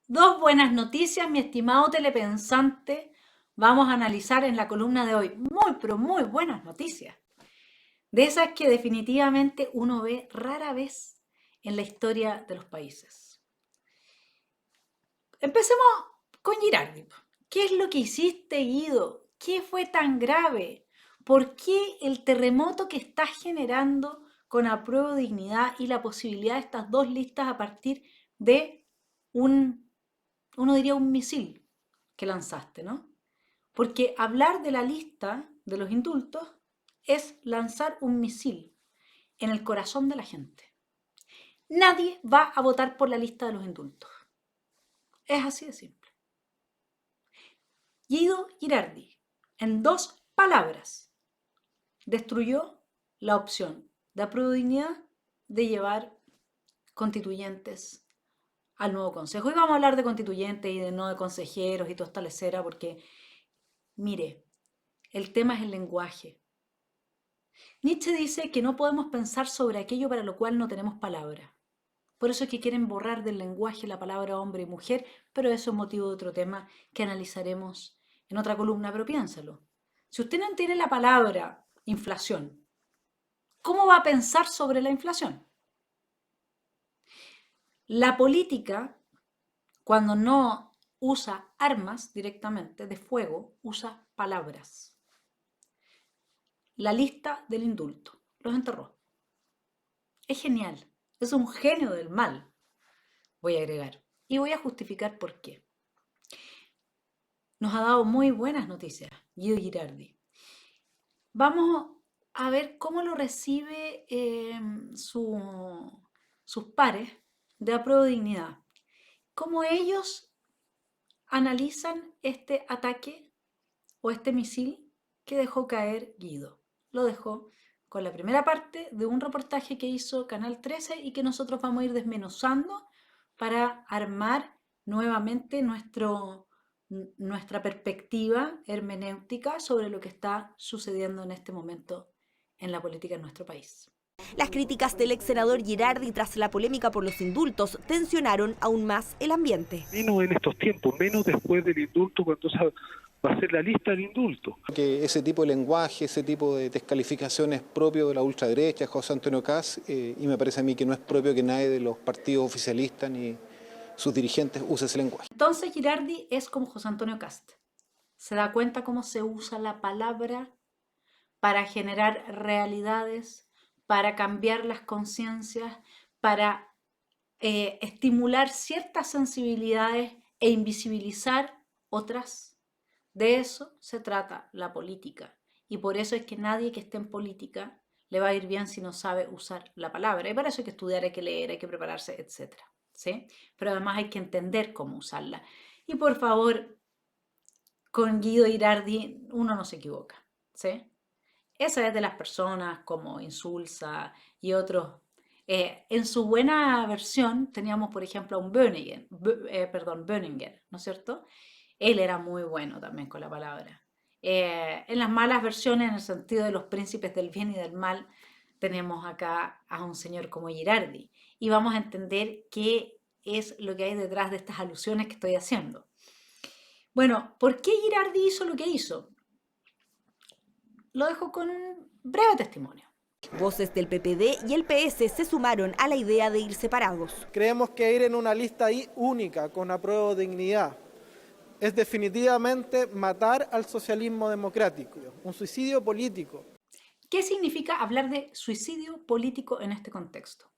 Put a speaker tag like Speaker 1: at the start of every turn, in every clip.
Speaker 1: Dos buenas noticias, mi estimado telepensante. Vamos a analizar en la columna de hoy muy, pero muy buenas noticias. De esas que definitivamente uno ve rara vez en la historia de los países. Empecemos con Girardi. ¿Qué es lo que hiciste, Guido? ¿Qué fue tan grave? ¿Por qué el terremoto que estás generando con Apruebo Dignidad y la posibilidad de estas dos listas a partir de uno diría un misil que lanzaste, ¿no? Porque hablar de la lista de los indultos es lanzar un misil en el corazón de la gente. Nadie va a votar por la lista de los indultos. Es así de simple. Guido Girardi, en dos palabras, destruyó la opción de Apruebo Dignidad de llevar constituyentes al nuevo consejo. Y vamos a hablar de constituyentes y de no de consejeros y toda esta lecera porque, mire, el tema es el lenguaje. Nietzsche dice que no podemos pensar sobre aquello para lo cual no tenemos palabra. Por eso es que quieren borrar del lenguaje la palabra hombre y mujer, pero eso es motivo de otro tema que analizaremos en otra columna, pero piénsalo. Si usted no tiene la palabra inflación, ¿cómo va a pensar sobre la inflación? La política, cuando no usa armas directamente de fuego, usa palabras. La lista del indulto. Los enterró. Es genial. Es un genio del mal, voy a agregar. Y voy a justificar por qué. Nos ha dado muy buenas noticias, Guido Girardi. Vamos a ver cómo lo recibe sus pares de Apruebo Dignidad. Cómo ellos analizan este ataque o este misil que dejó caer Guido. Lo dejó con la primera parte de un reportaje que hizo Canal 13 y que nosotros vamos a ir desmenuzando para armar nuevamente nuestra perspectiva hermenéutica sobre lo que está sucediendo en este momento en la política en nuestro país.
Speaker 2: Las críticas del ex senador Girardi tras la polémica por los indultos tensionaron aún más el ambiente.
Speaker 3: Menos en estos tiempos, menos después del indulto, cuando va a ser la lista del indulto.
Speaker 4: Que ese tipo de lenguaje, ese tipo de descalificación es propio de la ultraderecha, José Antonio Kast, y me parece a mí que no es propio que nadie de los partidos oficialistas ni sus dirigentes use ese lenguaje.
Speaker 1: Entonces Girardi es como José Antonio Cast. Se da cuenta cómo se usa la palabra para generar realidades, para cambiar las conciencias, para estimular ciertas sensibilidades e invisibilizar otras. De eso se trata la política. Y por eso es que nadie que esté en política le va a ir bien si no sabe usar la palabra. Y para eso hay que estudiar, hay que leer, hay que prepararse, etc. ¿Sí? Pero además hay que entender cómo usarla. Y por favor, con Guido Girardi uno no se equivoca. ¿Sí? Esa es de las personas como Insulza y otros. En su buena versión teníamos, por ejemplo, a un Böninger, ¿no es cierto? Él era muy bueno también con la palabra. En las malas versiones, en el sentido de los príncipes del bien y del mal, tenemos acá a un señor como Girardi. Y vamos a entender qué es lo que hay detrás de estas alusiones que estoy haciendo. Bueno, ¿por qué Girardi hizo lo que hizo? Lo dejo con un breve testimonio.
Speaker 2: Voces del PPD y el PS se sumaron a la idea de ir separados.
Speaker 5: Creemos que ir en una lista única con Apruebo Dignidad es definitivamente matar al socialismo democrático, un suicidio político.
Speaker 1: ¿Qué significa hablar de suicidio político en este contexto?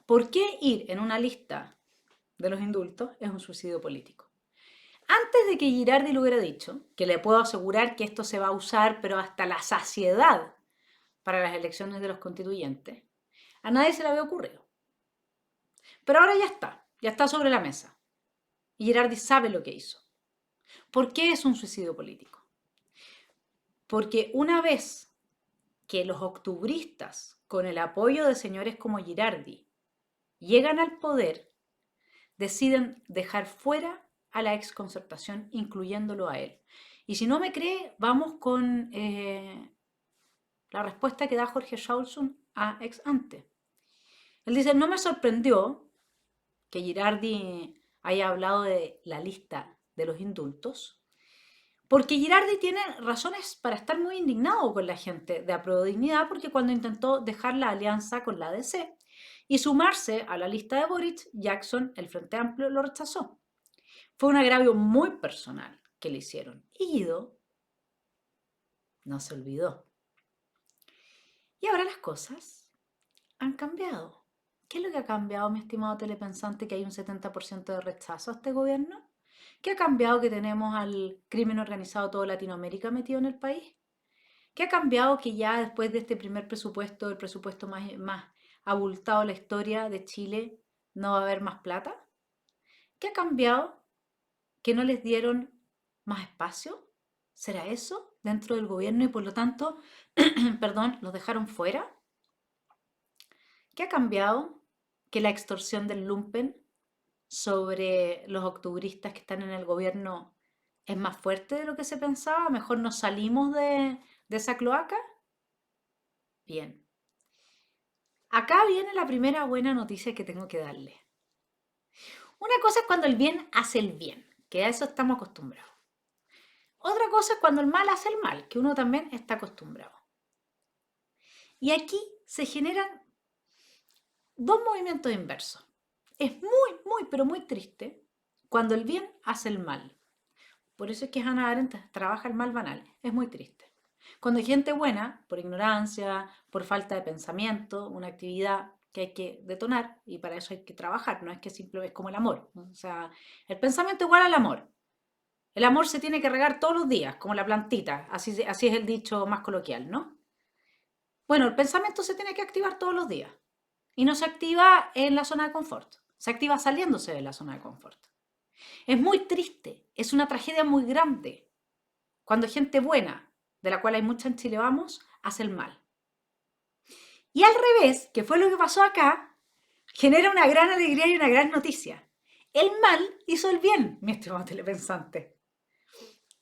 Speaker 1: ¿Por qué ir en una lista de los indultos es un suicidio político? Antes de que Girardi lo hubiera dicho, que le puedo asegurar que esto se va a usar, pero hasta la saciedad para las elecciones de los constituyentes, a nadie se le había ocurrido. Pero ahora ya está sobre la mesa. Y Girardi sabe lo que hizo. ¿Por qué es un suicidio político? Porque una vez que los octubristas, con el apoyo de señores como Girardi, llegan al poder, deciden dejar fuera a la exconcertación, incluyéndolo a él. Y si no me cree, vamos con la respuesta que da Jorge Schaulson a ex ante. Él dice, no me sorprendió que Girardi haya hablado de la lista de los indultos, porque Girardi tiene razones para estar muy indignado con la gente de Apruebo Dignidad, porque cuando intentó dejar la alianza con la ADC y sumarse a la lista de Boric, Jackson, el Frente Amplio, lo rechazó. Fue un agravio muy personal que le hicieron. Y Guido no se olvidó. Y ahora las cosas han cambiado. ¿Qué es lo que ha cambiado, mi estimado telepensante, que hay un 70% de rechazo a este gobierno? ¿Qué ha cambiado que tenemos al crimen organizado todo Latinoamérica metido en el país? ¿Qué ha cambiado que ya después de este primer presupuesto, el presupuesto más abultado de la historia de Chile, no va a haber más plata? ¿Qué ha cambiado que no les dieron más espacio? ¿Será eso dentro del gobierno y por lo tanto, perdón, los dejaron fuera? ¿Qué ha cambiado que la extorsión del lumpen sobre los octubristas que están en el gobierno es más fuerte de lo que se pensaba? ¿Mejor nos salimos de esa cloaca? Bien. Acá viene la primera buena noticia que tengo que darle. Una cosa es cuando el bien hace el bien, que a eso estamos acostumbrados. Otra cosa es cuando el mal hace el mal, que uno también está acostumbrado. Y aquí se generan dos movimientos inversos. Es pero muy triste cuando el bien hace el mal. Por eso es que Hannah Arendt trabaja el mal banal. Es muy triste. Cuando hay gente buena, por ignorancia, por falta de pensamiento, una actividad que hay que detonar y para eso hay que trabajar, no es que simplemente es como el amor. O sea, el pensamiento igual al amor. El amor se tiene que regar todos los días, como la plantita, así es el dicho más coloquial, ¿no? Bueno, el pensamiento se tiene que activar todos los días y no se activa en la zona de confort, se activa saliéndose de la zona de confort. Es muy triste, es una tragedia muy grande cuando gente buena, de la cual hay mucha en Chile Vamos, hace el mal. Y al revés, que fue lo que pasó acá, genera una gran alegría y una gran noticia. El mal hizo el bien, mi estimado telepensante.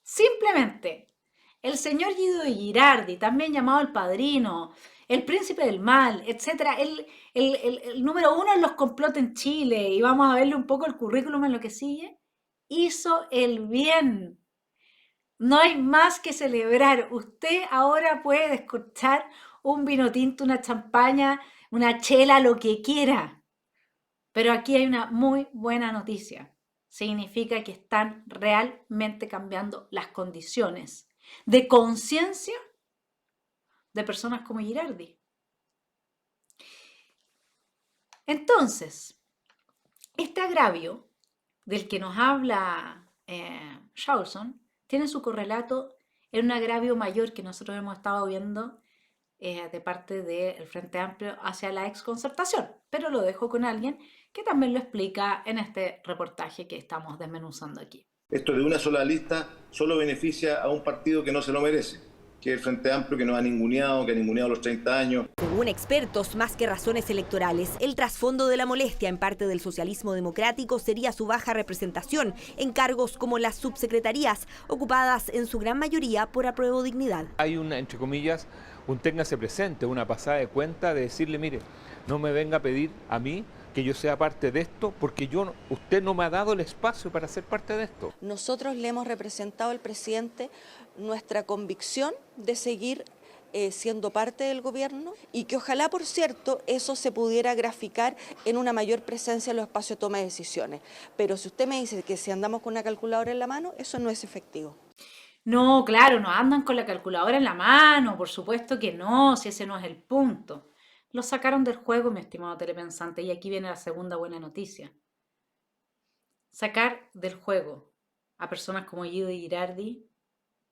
Speaker 1: Simplemente, el señor Guido de Girardi, también llamado el Padrino, el Príncipe del Mal, etc., el número uno en los complots en Chile, y vamos a verle un poco el currículum en lo que sigue, hizo el bien. No hay más que celebrar. Usted ahora puede descorchar un vino tinto, una champaña, una chela, lo que quiera. Pero aquí hay una muy buena noticia. Significa que están realmente cambiando las condiciones de conciencia de personas como Girardi. Entonces, este agravio del que nos habla Shaulson tiene su correlato en un agravio mayor que nosotros hemos estado viendo de parte del Frente Amplio hacia la exconcertación. Pero lo dejo con alguien que también lo explica en este reportaje que estamos desmenuzando aquí.
Speaker 6: Esto de una sola lista solo beneficia a un partido que no se lo merece, que es el Frente Amplio, que nos ha ninguneado, que ha ninguneado los 30 años.
Speaker 2: Según expertos, más que razones electorales, el trasfondo de la molestia en parte del socialismo democrático sería su baja representación en cargos como las subsecretarías, ocupadas en su gran mayoría por Apruebo Dignidad.
Speaker 7: Hay una, entre comillas, un téngase presente, una pasada de cuenta de decirle, mire, no me venga a pedir a mí que yo sea parte de esto, porque usted no me ha dado el espacio para ser parte de esto.
Speaker 8: Nosotros le hemos representado al presidente nuestra convicción de seguir siendo parte del gobierno y que ojalá, por cierto, eso se pudiera graficar en una mayor presencia en los espacios de toma de decisiones. Pero si usted me dice que si andamos con una calculadora en la mano, eso no es efectivo.
Speaker 1: No, claro, no andan con la calculadora en la mano, por supuesto que no, si ese no es el punto. Lo sacaron del juego, mi estimado telepensante, y aquí viene la segunda buena noticia. Sacar del juego a personas como Guido y Girardi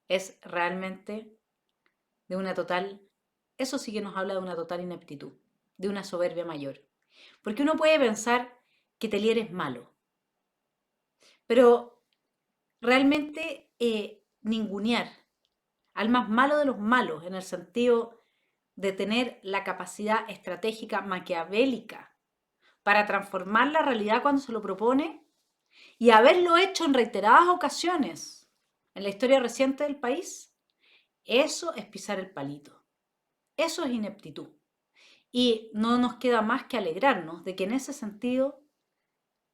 Speaker 1: es realmente de una total, eso sí que nos habla de una total ineptitud, de una soberbia mayor. Porque uno puede pensar que Telier es malo, pero realmente ningunear al más malo de los malos, en el sentido de tener la capacidad estratégica maquiavélica para transformar la realidad cuando se lo propone y haberlo hecho en reiteradas ocasiones en la historia reciente del país, eso es pisar el palito. Eso es ineptitud. Y no nos queda más que alegrarnos de que en ese sentido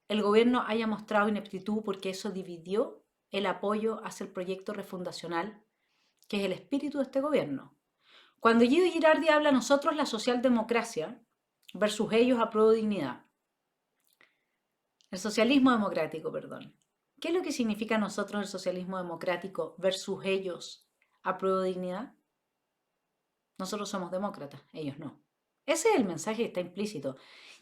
Speaker 1: el gobierno haya mostrado ineptitud porque eso dividió el apoyo hacia el proyecto refundacional, que es el espíritu de este gobierno. Cuando Guido Girardi habla nosotros la socialdemocracia versus ellos apruebo dignidad, el socialismo democrático, perdón. ¿Qué es lo que significa nosotros el socialismo democrático versus ellos apruebo dignidad? Nosotros somos demócratas, ellos no. Ese es el mensaje que está implícito.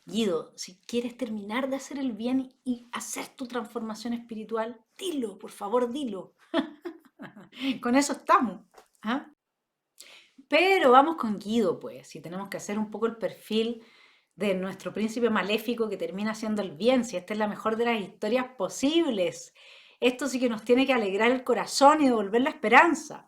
Speaker 1: Guido, si quieres terminar de hacer el bien y hacer tu transformación espiritual, dilo, por favor, dilo. Con eso estamos. ¿Ah? Pero vamos con Guido, pues, si tenemos que hacer un poco el perfil de nuestro príncipe maléfico que termina haciendo el bien, si esta es la mejor de las historias posibles. Esto sí que nos tiene que alegrar el corazón y devolver la esperanza.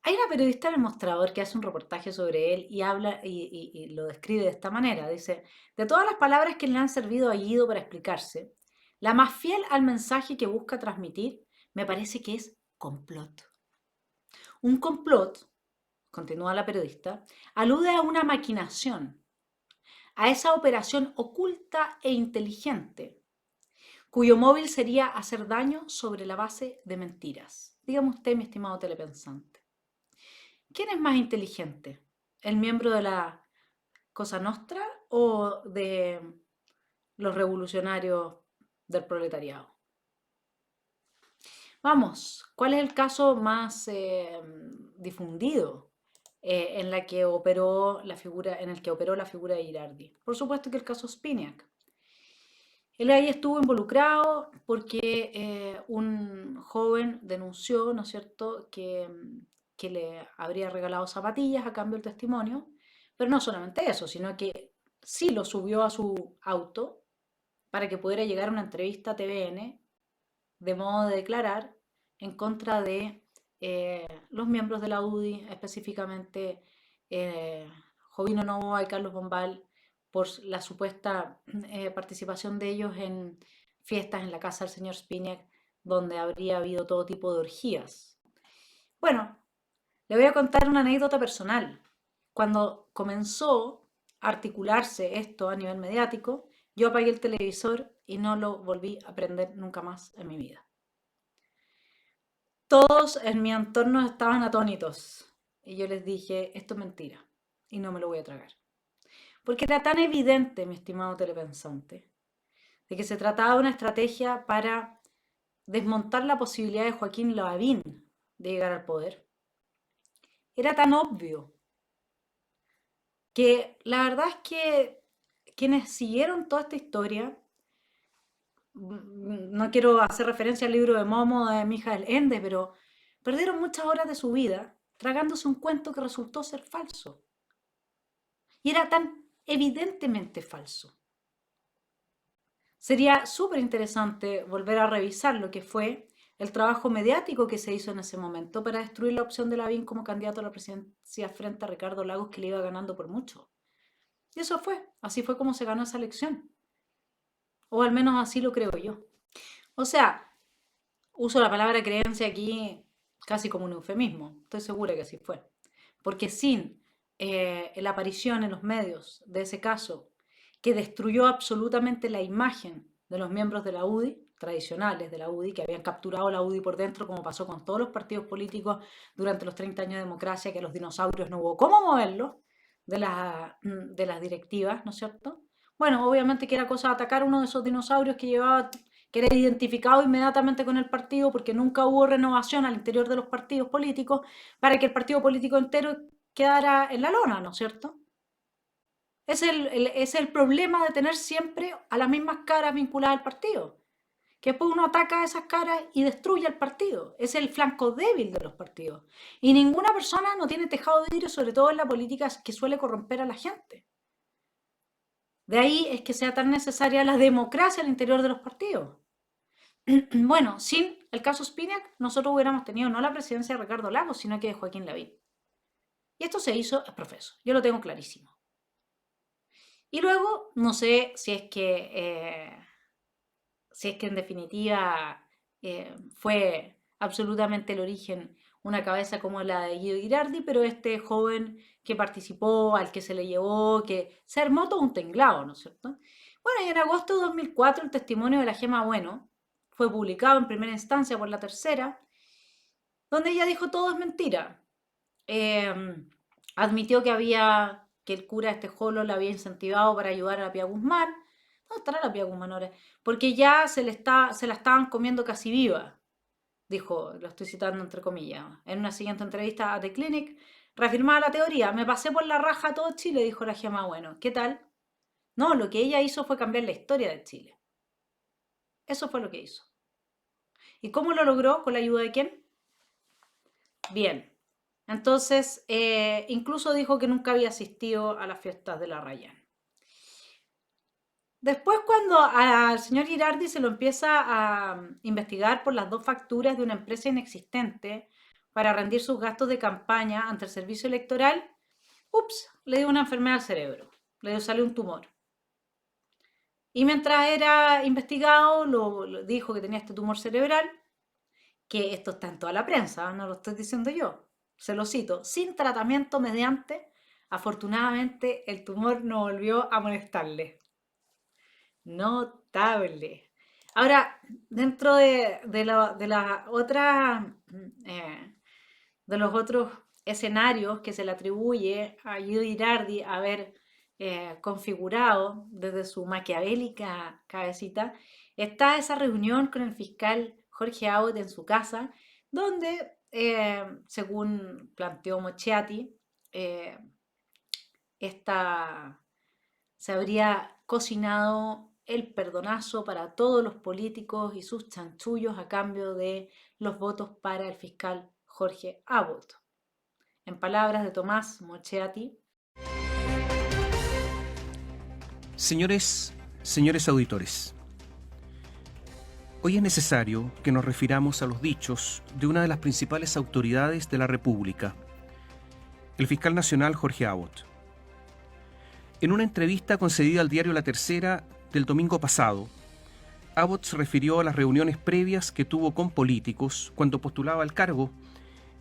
Speaker 1: Hay una periodista en El Mostrador que hace un reportaje sobre él y habla y lo describe de esta manera. Dice, de todas las palabras que le han servido a Guido para explicarse, la más fiel al mensaje que busca transmitir me parece que es complot. Un complot, continúa la periodista, alude a una maquinación, a esa operación oculta e inteligente, cuyo móvil sería hacer daño sobre la base de mentiras. Dígame usted, mi estimado telepensante, ¿quién es más inteligente? ¿El miembro de la Cosa Nostra o de los revolucionarios del proletariado? Vamos, ¿cuál es el caso más difundido en el que operó la figura de Girardi? Por supuesto que el caso Spinac. Él ahí estuvo involucrado porque un joven denunció, ¿no es cierto?, que le habría regalado zapatillas a cambio del testimonio, pero no solamente eso, sino que sí lo subió a su auto para que pudiera llegar a una entrevista a TVN de modo de declarar en contra de los miembros de la UDI, específicamente Jovino Novoa y Carlos Bombal, por la supuesta participación de ellos en fiestas en la casa del señor Spinac, donde habría habido todo tipo de orgías. Bueno, le voy a contar una anécdota personal. Cuando comenzó a articularse esto a nivel mediático, yo apagué el televisor y no lo volví a prender nunca más en mi vida. Todos en mi entorno estaban atónitos y yo les dije, esto es mentira y no me lo voy a tragar. Porque era tan evidente, mi estimado telepensante, de que se trataba de una estrategia para desmontar la posibilidad de Joaquín Lavín de llegar al poder. Era tan obvio que la verdad es que quienes siguieron toda esta historia, no quiero hacer referencia al libro de Momo de Mijael Ende, pero perdieron muchas horas de su vida tragándose un cuento que resultó ser falso. Y era tan evidentemente falso. Sería súper interesante volver a revisar lo que fue el trabajo mediático que se hizo en ese momento para destruir la opción de Lavín como candidato a la presidencia frente a Ricardo Lagos, que le iba ganando por mucho. Y eso fue, así fue como se ganó esa elección. O al menos así lo creo yo. O sea, uso la palabra creencia aquí casi como un eufemismo. Estoy segura que así fue. Porque sin la aparición en los medios de ese caso, que destruyó absolutamente la imagen de los miembros de la UDI, tradicionales de la UDI, que habían capturado la UDI por dentro, como pasó con todos los partidos políticos durante los 30 años de democracia, que a los dinosaurios no hubo cómo moverlos de las directivas, ¿no es cierto? Bueno, obviamente que era cosa de atacar uno de esos dinosaurios que era identificado inmediatamente con el partido, porque nunca hubo renovación al interior de los partidos políticos para que el partido político entero quedara en la lona, ¿no es cierto? Es el problema de tener siempre a las mismas caras vinculadas al partido. Que después uno ataca a esas caras y destruye el partido. Es el flanco débil de los partidos. Y ninguna persona no tiene tejado de vidrio, sobre todo en la política, que suele corromper a la gente. De ahí es que sea tan necesaria la democracia al interior de los partidos. Bueno, sin el caso Spinac, nosotros hubiéramos tenido no la presidencia de Ricardo Lagos, sino que de Joaquín Lavín. Y esto se hizo es profeso. Yo lo tengo clarísimo. Y luego, no sé si es que en definitiva fue absolutamente el origen una cabeza como la de Guido Girardi, pero este joven que participó, al que se le llevó, que se armó todo un tinglado, ¿no es cierto? Bueno, y en agosto de 2004 el testimonio de la Gema Bueno fue publicado en primera instancia por La Tercera, donde ella dijo todo es mentira. Admitió que el cura este Jolo la había incentivado para ayudar a la Pía Guzmán. ¿Dónde estará la Pía Guzmán ahora? Porque ya se la estaban comiendo casi viva, dijo, lo estoy citando entre comillas. En una siguiente entrevista a The Clinic, reafirmaba la teoría. Me pasé por la raja a todo Chile, dijo la Gema Bueno. ¿Qué tal? No, lo que ella hizo fue cambiar la historia de Chile. Eso fue lo que hizo. ¿Y cómo lo logró? ¿Con la ayuda de quién? Bien. Entonces, incluso dijo que nunca había asistido a las fiestas de la Rayán. Después, cuando al señor Girardi se lo empieza a investigar por las 2 facturas de una empresa inexistente para rendir sus gastos de campaña ante el servicio electoral, le dio una enfermedad al cerebro, le salió un tumor. Y mientras era investigado, dijo que tenía este tumor cerebral, que esto está en toda la prensa, no lo estoy diciendo yo, se lo cito, sin tratamiento mediante, afortunadamente el tumor no volvió a molestarle. Notable. Ahora, dentro de los otros escenarios que se le atribuye a Guido Girardi haber configurado desde su maquiavélica cabecita, está esa reunión con el fiscal Jorge Abbott en su casa, donde, según planteó Mochetti, se habría cocinado el perdonazo para todos los políticos y sus chanchullos a cambio de los votos para el fiscal Jorge Abbott. En palabras de Tomás Mochetti.
Speaker 9: Señores auditores, hoy es necesario que nos refiramos a los dichos de una de las principales autoridades de la República, el fiscal nacional Jorge Abbott. En una entrevista concedida al diario La Tercera del domingo pasado, Abbott se refirió a las reuniones previas que tuvo con políticos cuando postulaba al cargo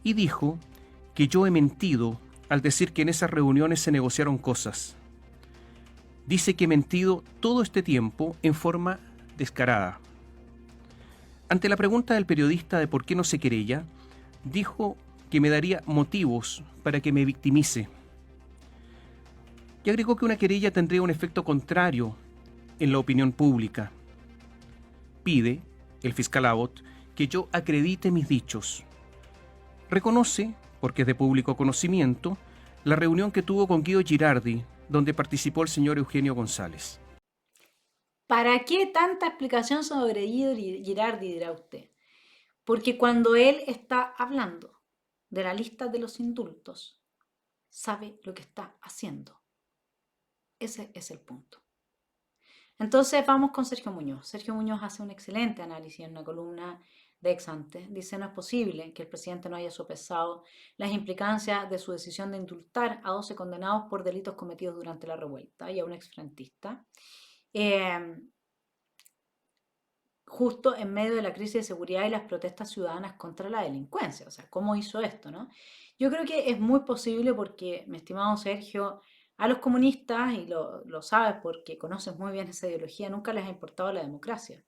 Speaker 9: y dijo que yo he mentido al decir que en esas reuniones se negociaron cosas. Dice que he mentido todo este tiempo en forma descarada. Ante la pregunta del periodista de por qué no se querella, dijo que me daría motivos para que me victimice. Y agregó que una querella tendría un efecto contrario en la opinión pública. Pide, el fiscal Abbott, que yo acredite mis dichos. Reconoce, porque es de público conocimiento, la reunión que tuvo con Guido Girardi, donde participó el señor Eugenio González.
Speaker 1: ¿Para qué tanta explicación sobre Guido Girardi, dirá usted? Porque cuando él está hablando de la lista de los indultos, sabe lo que está haciendo. Ese es el punto. Entonces vamos con Sergio Muñoz. Sergio Muñoz hace un excelente análisis en una columna de Ex Ante. Dice: no es posible que el presidente no haya sopesado las implicancias de su decisión de indultar a 12 condenados por delitos cometidos durante la revuelta y a un exfrentista, justo en medio de la crisis de seguridad y las protestas ciudadanas contra la delincuencia. O sea, ¿cómo hizo esto, no? Yo creo que es muy posible porque, mi estimado Sergio, a los comunistas, y lo sabes porque conoces muy bien esa ideología, nunca les ha importado la democracia.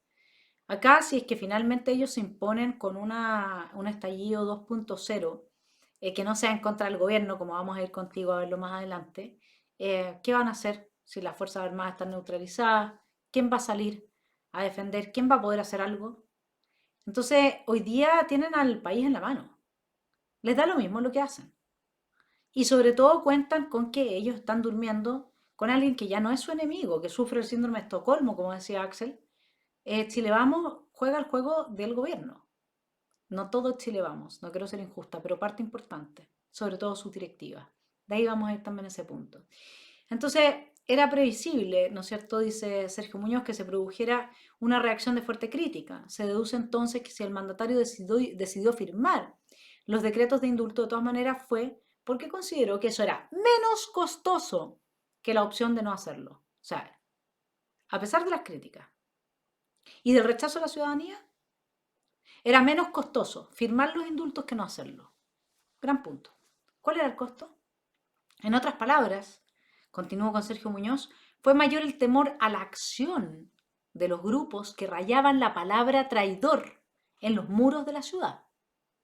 Speaker 1: Acá, si es que finalmente ellos se imponen con un estallido 2.0, que no sea en contra del gobierno, como vamos a ir contigo a verlo más adelante, ¿qué van a hacer si las Fuerzas Armadas están neutralizadas? ¿Quién va a salir a defender? ¿Quién va a poder hacer algo? Entonces, hoy día tienen al país en la mano. Les da lo mismo lo que hacen. Y sobre todo cuentan con que ellos están durmiendo con alguien que ya no es su enemigo, que sufre el síndrome de Estocolmo, como decía Axel. Chile Vamos juega el juego del gobierno. No todo Chile Vamos, no quiero ser injusta, pero parte importante, sobre todo sus directivas. De ahí vamos a ir también a ese punto. Entonces, era previsible, ¿no es cierto?, dice Sergio Muñoz, que se produjera una reacción de fuerte crítica. Se deduce entonces que si el mandatario decidió firmar los decretos de indulto, de todas maneras fue porque consideró que eso era menos costoso que la opción de no hacerlo. O sea, a pesar de las críticas y del rechazo a la ciudadanía, era menos costoso firmar los indultos que no hacerlo. Gran punto. ¿Cuál era el costo? En otras palabras, continúo con Sergio Muñoz, fue mayor el temor a la acción de los grupos que rayaban la palabra traidor en los muros de la ciudad.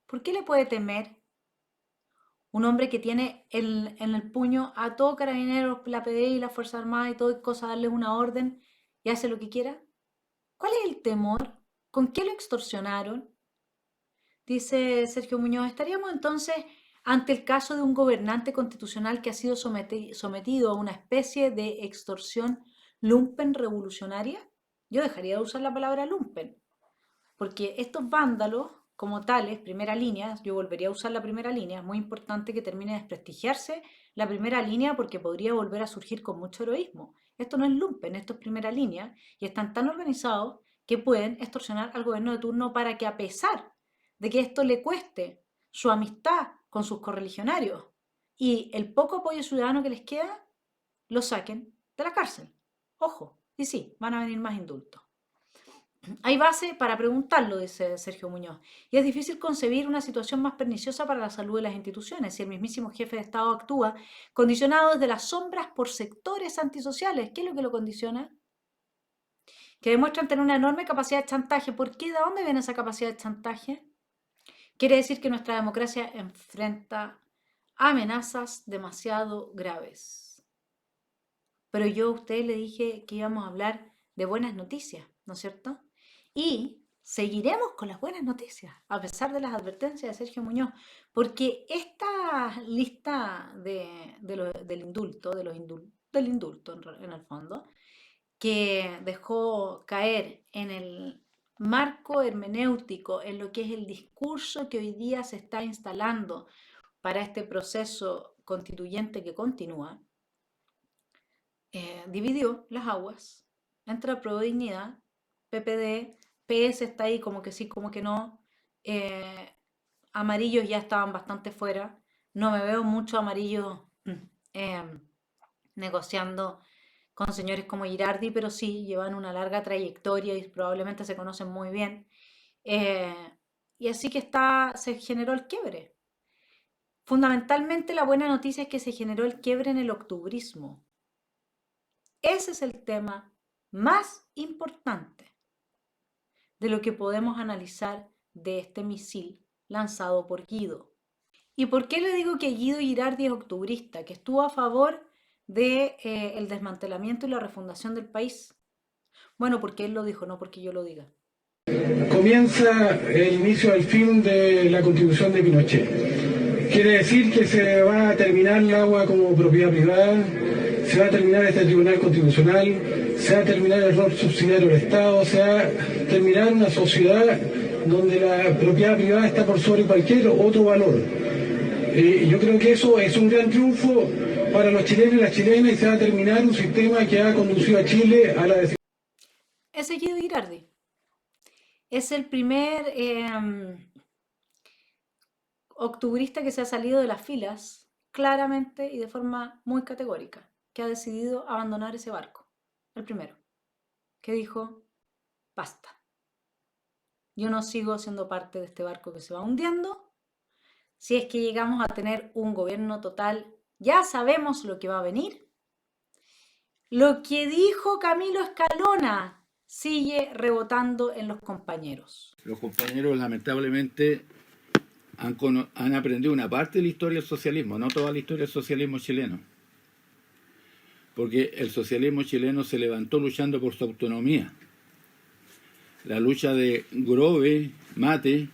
Speaker 1: ¿Por qué le puede temer un hombre que tiene en el puño a todo Carabineros, la PDI, la Fuerza Armada y todo, cosa darle una orden y hace lo que quiera? ¿Cuál es el temor? ¿Con qué lo extorsionaron? Dice Sergio Muñoz, ¿estaríamos entonces ante el caso de un gobernante constitucional que ha sido sometido a una especie de extorsión lumpen revolucionaria? Yo dejaría de usar la palabra lumpen, porque estos vándalos, como tales, primera línea, yo volvería a usar la primera línea, es muy importante que termine de desprestigiarse la primera línea porque podría volver a surgir con mucho heroísmo. Esto no es lumpen, esto es primera línea, y están tan organizados que pueden extorsionar al gobierno de turno para que, a pesar de que esto le cueste su amistad con sus correligionarios y el poco apoyo ciudadano que les queda, lo saquen de la cárcel. Ojo, y sí, van a venir más indultos. Hay base para preguntarlo, dice Sergio Muñoz, y es difícil concebir una situación más perniciosa para la salud de las instituciones si el mismísimo jefe de Estado actúa condicionado desde las sombras por sectores antisociales. ¿Qué es lo que lo condiciona? Que demuestran tener una enorme capacidad de chantaje. ¿Por qué? ¿De dónde viene esa capacidad de chantaje? Quiere decir que nuestra democracia enfrenta amenazas demasiado graves. Pero yo a ustedes le dije que íbamos a hablar de buenas noticias, ¿no es cierto? Y seguiremos con las buenas noticias, a pesar de las advertencias de Sergio Muñoz, porque esta lista del indulto en el fondo, que dejó caer en el marco hermenéutico, en lo que es el discurso que hoy día se está instalando para este proceso constituyente que continúa, dividió las aguas entre Apruebo Dignidad, PPD, PS está ahí como que sí, como que no, amarillos ya estaban bastante fuera, no me veo mucho amarillos negociando con señores como Girardi, pero sí, llevan una larga trayectoria y probablemente se conocen muy bien. Y así que se generó el quiebre. Fundamentalmente la buena noticia es que se generó el quiebre en el octubrismo. Ese es el tema más importante de lo que podemos analizar de este misil lanzado por Guido. ¿Y por qué le digo que Guido Girardi es octubrista? Que estuvo a favor del desmantelamiento y la refundación del país. Bueno, porque él lo dijo, no porque yo lo diga.
Speaker 10: Comienza el inicio del fin de la Constitución de Pinochet. Quiere decir que se va a terminar el agua como propiedad privada, se va a terminar este Tribunal Constitucional, se va a terminar el rol subsidiario del Estado, se va a terminar una sociedad donde la propiedad privada está por sobre cualquier otro valor. Yo creo que eso es un gran triunfo para los chilenos y las chilenas y se va a terminar un sistema que ha conducido a Chile a la desigualdad.
Speaker 1: Ese Guido Girardi es el primer octubrista que se ha salido de las filas claramente y de forma muy categórica, que ha decidido abandonar ese barco. El primero, que dijo, basta. Yo no sigo siendo parte de este barco que se va hundiendo. Si es que llegamos a tener un gobierno total, ya sabemos lo que va a venir. Lo que dijo Camilo Escalona sigue rebotando en los compañeros.
Speaker 11: Los compañeros lamentablemente han aprendido una parte de la historia del socialismo, no toda la historia del socialismo chileno. Porque el socialismo chileno se levantó luchando por su autonomía. La lucha de Grove, Mate,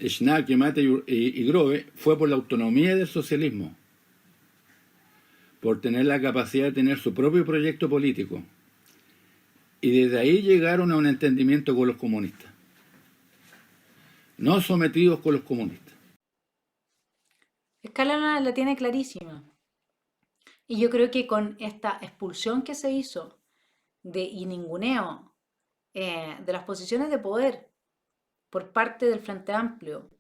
Speaker 11: Schnack, Mate y Grove fue por la autonomía del socialismo, por tener la capacidad de tener su propio proyecto político. Y desde ahí llegaron a un entendimiento con los comunistas. No sometidos con los comunistas.
Speaker 1: Escalona la tiene clarísima. Y yo creo que con esta expulsión que se hizo y ninguneo de las posiciones de poder por parte del Frente Amplio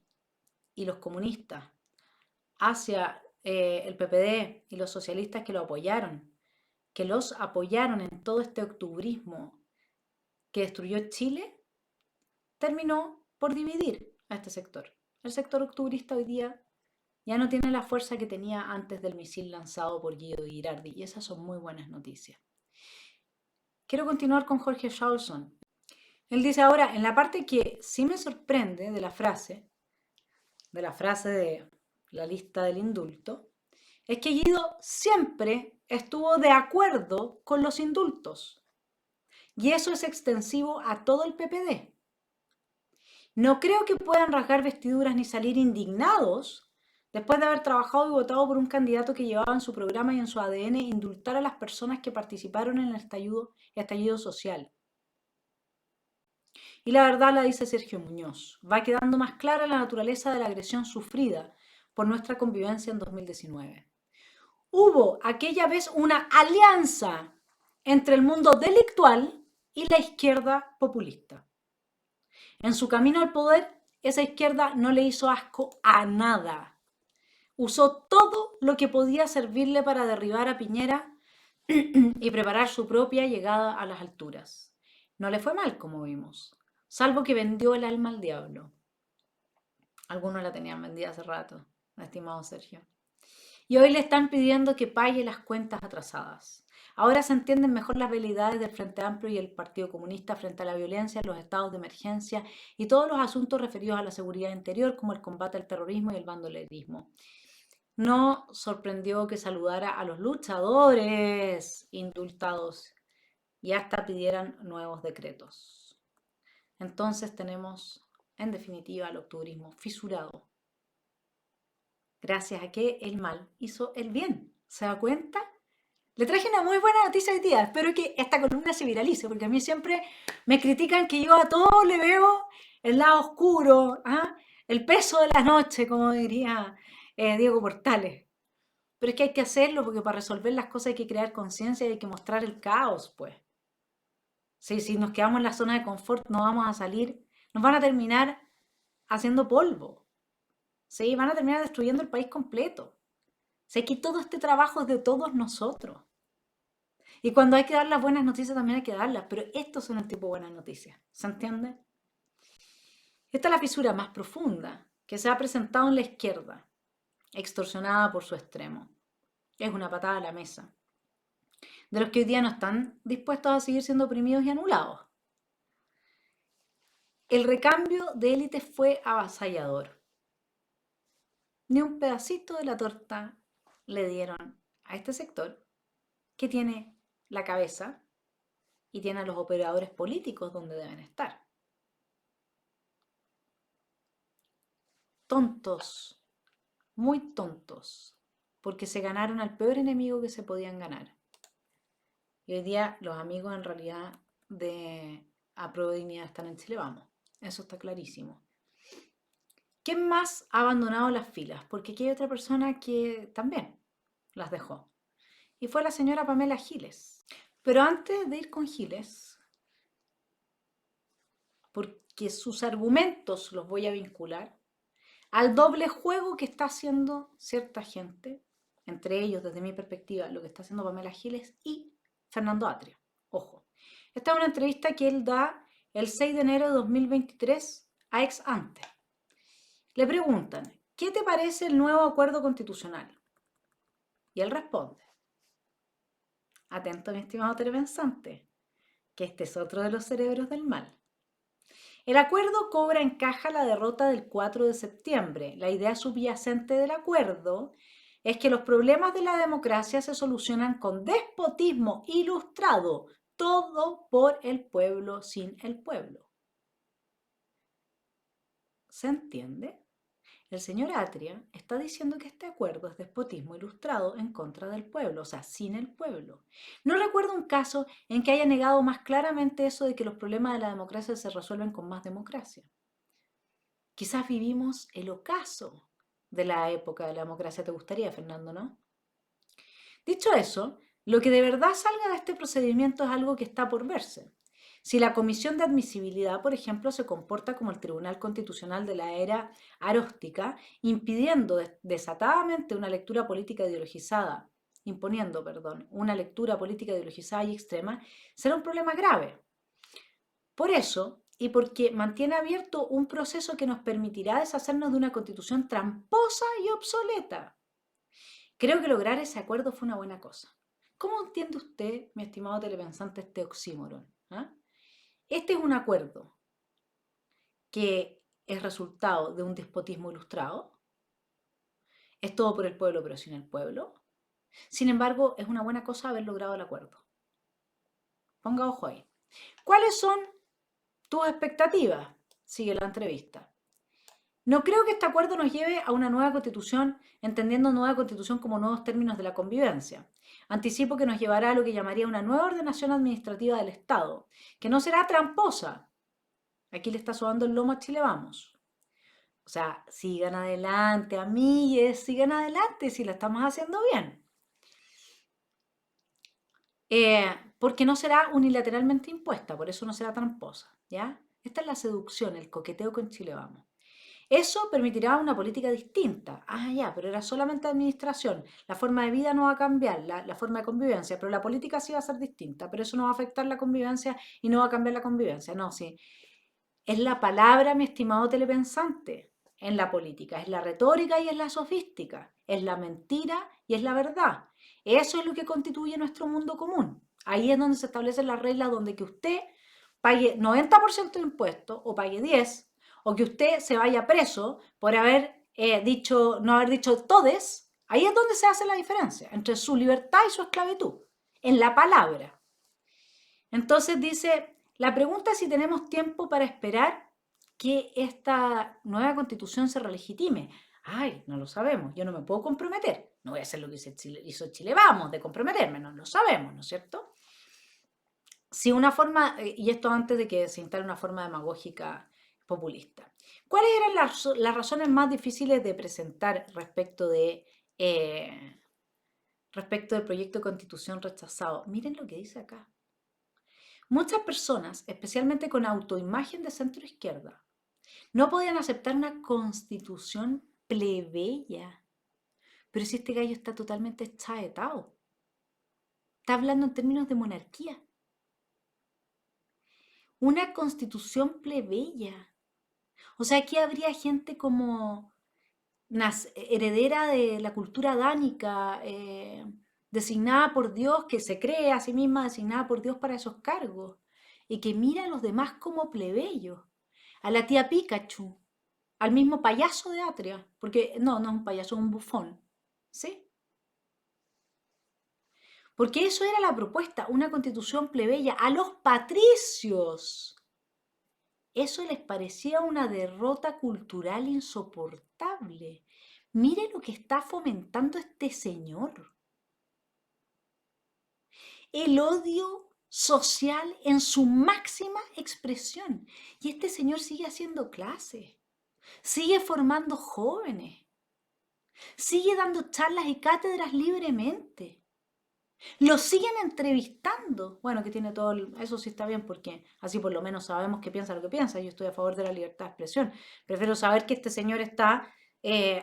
Speaker 1: y los comunistas hacia el PPD y los socialistas que los apoyaron en todo este octubrismo que destruyó Chile, terminó por dividir a este sector. El sector octubrista hoy día ya no tiene la fuerza que tenía antes del misil lanzado por Guido di Girardi, y esas son muy buenas noticias. Quiero continuar con Jorge Charlson. Él dice ahora, en la parte que sí me sorprende de la frase de la lista del indulto, es que Guido siempre estuvo de acuerdo con los indultos. Y eso es extensivo a todo el PPD. No creo que puedan rasgar vestiduras ni salir indignados después de haber trabajado y votado por un candidato que llevaba en su programa y en su ADN indultar a las personas que participaron en el estallido social. Y la verdad la dice Sergio Muñoz. Va quedando más clara la naturaleza de la agresión sufrida por nuestra convivencia en 2019. Hubo aquella vez una alianza entre el mundo delictual y la izquierda populista. En su camino al poder, esa izquierda no le hizo asco a nada. Usó todo lo que podía servirle para derribar a Piñera y preparar su propia llegada a las alturas. No le fue mal, como vimos, salvo que vendió el alma al diablo. Algunos la tenían vendida hace rato, estimado Sergio. Y hoy le están pidiendo que pague las cuentas atrasadas. Ahora se entienden mejor las habilidades del Frente Amplio y el Partido Comunista frente a la violencia, los estados de emergencia y todos los asuntos referidos a la seguridad interior, como el combate al terrorismo y el bandolerismo. No sorprendió que saludara a los luchadores indultados y hasta pidieran nuevos decretos. Entonces tenemos, en definitiva, el octubrismo fisurado. Gracias a que el mal hizo el bien. ¿Se da cuenta? Le traje una muy buena noticia hoy día. Espero que esta columna se viralice, porque a mí siempre me critican que yo a todo le veo el lado oscuro, el peso de la noche, como diría Diego Portales. Pero es que hay que hacerlo, porque para resolver las cosas hay que crear conciencia y hay que mostrar el caos, pues. Sí, si nos quedamos en la zona de confort, no vamos a salir, nos van a terminar haciendo polvo. Sí, van a terminar destruyendo el país completo. Sé que todo este trabajo es de todos nosotros. Y cuando hay que dar las buenas noticias también hay que darlas, pero estos son el tipo de buenas noticias. ¿Se entiende? Esta es la fisura más profunda que se ha presentado en la izquierda, extorsionada por su extremo. Es una patada a la mesa. De los que hoy día no están dispuestos a seguir siendo oprimidos y anulados. El recambio de élites fue avasallador. Ni un pedacito de la torta le dieron a este sector que tiene la cabeza y tiene a los operadores políticos donde deben estar. Tontos, muy tontos, porque se ganaron al peor enemigo que se podían ganar. Y hoy día los amigos en realidad de Apruebo Dignidad están en Chile Vamos. Eso está clarísimo. ¿Quién más ha abandonado las filas? Porque aquí hay otra persona que también las dejó. Y fue la señora Pamela Giles. Pero antes de ir con Giles, porque sus argumentos los voy a vincular al doble juego que está haciendo cierta gente, entre ellos, desde mi perspectiva, lo que está haciendo Pamela Giles y Fernando Atria. Ojo, esta es una entrevista que él da el 6 de enero de 2023 a Ex Ante. Le preguntan, ¿qué te parece el nuevo acuerdo constitucional? Y él responde, atento mi estimado telepensante, que este es otro de los cerebros del mal. El acuerdo cobra en caja la derrota del 4 de septiembre. La idea subyacente del acuerdo es que los problemas de la democracia se solucionan con despotismo ilustrado, todo por el pueblo sin el pueblo. ¿Se entiende? El señor Atria está diciendo que este acuerdo es despotismo ilustrado en contra del pueblo, o sea, sin el pueblo. No recuerdo un caso en que haya negado más claramente eso de que los problemas de la democracia se resuelven con más democracia. Quizás vivimos el ocaso de la época de la democracia, ¿te gustaría, Fernando, no? Dicho eso, lo que de verdad salga de este procedimiento es algo que está por verse. Si la Comisión de Admisibilidad, por ejemplo, se comporta como el Tribunal Constitucional de la era aróstica, impidiendo desatadamente una lectura política ideologizada, imponiendo, una lectura política ideologizada y extrema, será un problema grave. Por eso, y porque mantiene abierto un proceso que nos permitirá deshacernos de una constitución tramposa y obsoleta. Creo que lograr ese acuerdo fue una buena cosa. ¿Cómo entiende usted, mi estimado telepensante, este oxímoron? ¿Ah? Este es un acuerdo que es resultado de un despotismo ilustrado. Es todo por el pueblo, pero sin el pueblo. Sin embargo, es una buena cosa haber logrado el acuerdo. Ponga ojo ahí. ¿Cuáles son tus expectativas? Sigue la entrevista. No creo que este acuerdo nos lleve a una nueva constitución, entendiendo nueva constitución como nuevos términos de la convivencia. Anticipo que nos llevará a lo que llamaría una nueva ordenación administrativa del Estado, que no será tramposa. Aquí le está sobando el lomo a Chile Vamos. O sea, sigan adelante, amigues, sigan adelante si la estamos haciendo bien. Porque no será unilateralmente impuesta, por eso no será tramposa, ¿ya? Esta es la seducción, el coqueteo con Chile Vamos. Eso permitirá una política distinta. Ah, ya, pero era solamente administración. La forma de vida no va a cambiar, la forma de convivencia, pero la política sí va a ser distinta. Pero eso no va a afectar la convivencia y no va a cambiar la convivencia. No, sí. Es la palabra, mi estimado telepensante, en la política. Es la retórica y es la sofística. Es la mentira y es la verdad. Eso es lo que constituye nuestro mundo común. Ahí es donde se establecen las reglas donde que usted pague 90% de impuestos o pague 10%, o que usted se vaya preso por haber no haber dicho todes. Ahí es donde se hace la diferencia entre su libertad y su esclavitud, en la palabra. Entonces dice, la pregunta es si tenemos tiempo para esperar que esta nueva constitución se relegitime. Ay, no lo sabemos, yo no me puedo comprometer. No voy a hacer lo que hizo Chile Vamos, de comprometerme, no lo sabemos, ¿no es cierto? Si una forma, y esto antes de que se instale una forma demagógica populista. ¿Cuáles eran las razones más difíciles de presentar respecto del proyecto de constitución rechazado? Miren lo que dice acá. Muchas personas, especialmente con autoimagen de centro izquierda, no podían aceptar una constitución plebeya. Pero si este gallo está totalmente chaetado. Está hablando en términos de monarquía. Una constitución plebeya. O sea, aquí habría gente como heredera de la cultura dánica, designada por Dios, que se cree a sí misma designada por Dios para esos cargos, y que mira a los demás como plebeyos, a la tía Pikachu, al mismo payaso de Atria, porque no es un payaso, es un bufón, ¿sí? Porque eso era la propuesta, una constitución plebeya a los patricios. Eso les parecía una derrota cultural insoportable. Mire lo que está fomentando este señor. El odio social en su máxima expresión. Y este señor sigue haciendo clases, sigue formando jóvenes, sigue dando charlas y cátedras libremente. Lo siguen entrevistando. Bueno, que tiene todo eso sí está bien, porque así por lo menos sabemos que piensa lo que piensa. Yo estoy a favor de la libertad de expresión. Prefiero saber que este señor está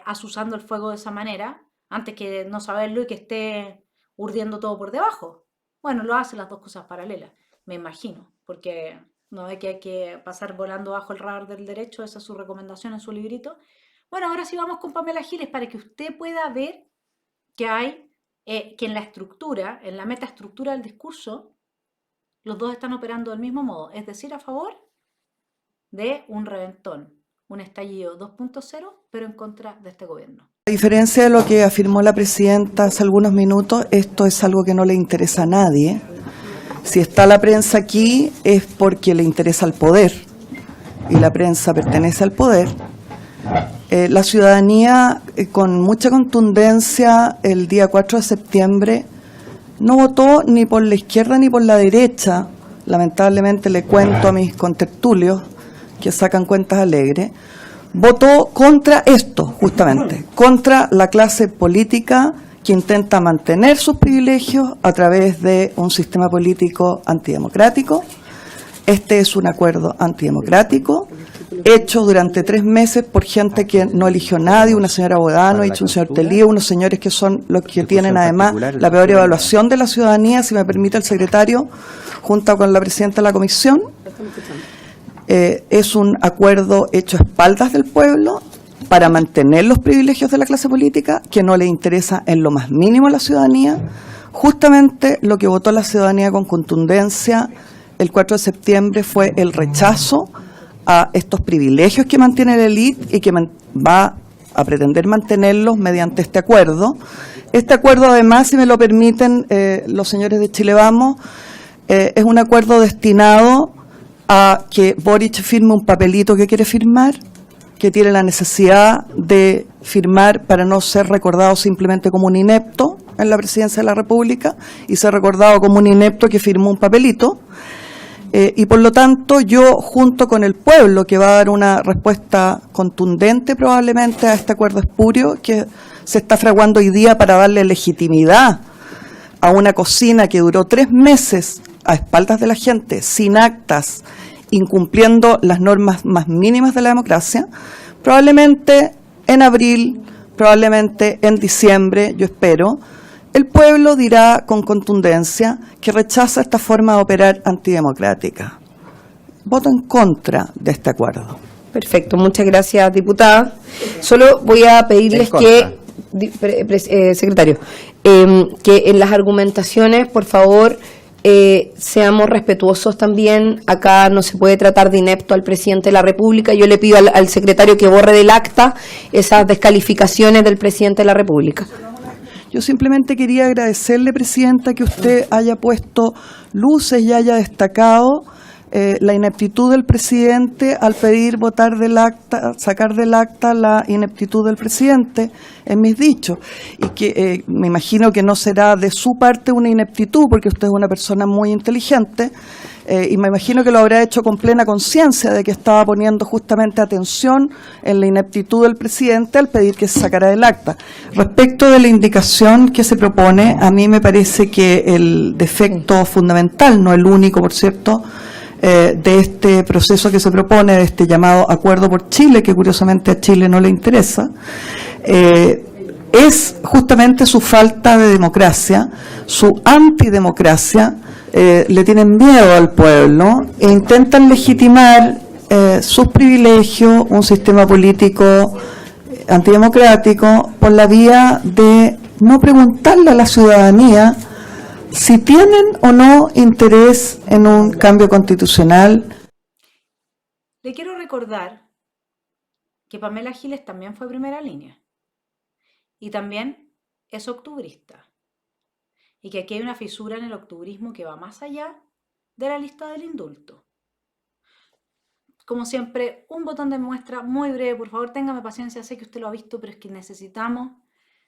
Speaker 1: azuzando el fuego de esa manera antes que no saberlo y que esté urdiendo todo por debajo. Bueno, lo hace las dos cosas paralelas, me imagino, porque no es que hay que pasar volando bajo el radar del derecho. Esa es su recomendación en su librito. Bueno, ahora sí vamos con Pamela Giles para que usted pueda ver que hay que en la estructura, en la metaestructura del discurso, los dos están operando del mismo modo, es decir, a favor de un reventón, un estallido 2.0, pero en contra de este gobierno.
Speaker 12: A diferencia de lo que afirmó la presidenta hace algunos minutos, esto es algo que no le interesa a nadie. Si está la prensa aquí es porque le interesa el poder, y la prensa pertenece al poder. La ciudadanía, con mucha contundencia, el día 4 de septiembre, no votó ni por la izquierda ni por la derecha. Lamentablemente le cuento a mis contertulios que sacan cuentas alegres. Votó contra esto, justamente, contra la clase política que intenta mantener sus privilegios a través de un sistema político antidemocrático. Este es un acuerdo antidemocrático, hecho durante 3 meses por gente que no eligió nadie, una señora Bodano, un señor Telío, unos señores que son los que tienen además la peor evaluación de la ciudadanía, si me permite el secretario, junto con la presidenta de la comisión. es un acuerdo hecho a espaldas del pueblo para mantener los privilegios de la clase política, que no le interesa en lo más mínimo a la ciudadanía. Justamente lo que votó la ciudadanía con contundencia el 4 de septiembre fue el rechazo a estos privilegios que mantiene la élite y que va a pretender mantenerlos mediante este acuerdo. Este acuerdo, además, si me lo permiten los señores de Chile Vamos, es un acuerdo destinado a que Boric firme un papelito que quiere firmar, que tiene la necesidad de firmar para no ser recordado simplemente como un inepto en la presidencia de la República y ser recordado como un inepto que firmó un papelito. Y por lo tanto yo, junto con el pueblo, que va a dar una respuesta contundente probablemente a este acuerdo espurio que se está fraguando hoy día para darle legitimidad a una cocina que duró 3 meses a espaldas de la gente, sin actas, incumpliendo las normas más mínimas de la democracia, probablemente en abril, probablemente en diciembre, yo espero, el pueblo dirá con contundencia que rechaza esta forma de operar antidemocrática. Voto en contra de este acuerdo.
Speaker 13: Perfecto, muchas gracias, diputada. Solo voy a pedirles que, secretario, que en las argumentaciones, por favor, seamos respetuosos también. Acá no se puede tratar de inepto al presidente de la República. Yo le pido al secretario que borre del acta esas descalificaciones del presidente de la República.
Speaker 12: Yo simplemente quería agradecerle, Presidenta, que usted haya puesto luces y haya destacado la ineptitud del presidente al pedir votar del acta, sacar del acta la ineptitud del presidente, en mis dichos. Y que me imagino que no será de su parte una ineptitud, porque usted es una persona muy inteligente, y me imagino que lo habrá hecho con plena conciencia de que estaba poniendo justamente atención en la ineptitud del presidente al pedir que se sacara del acta. Respecto de la indicación que se propone, a mí me parece que el defecto fundamental, no el único, por cierto, de este proceso que se propone, de este llamado Acuerdo por Chile, que curiosamente a Chile no le interesa, es justamente su falta de democracia, su antidemocracia. Le tienen miedo al pueblo e intentan legitimar sus privilegios, un sistema político antidemocrático, por la vía de no preguntarle a la ciudadanía si tienen o no interés en un cambio constitucional.
Speaker 1: Le quiero recordar que Pamela Giles también fue primera línea y también es octubrista, y que aquí hay una fisura en el octubrismo que va más allá de la lista del indulto. Como siempre, un botón de muestra muy breve, por favor, téngame paciencia, sé que usted lo ha visto, pero es que necesitamos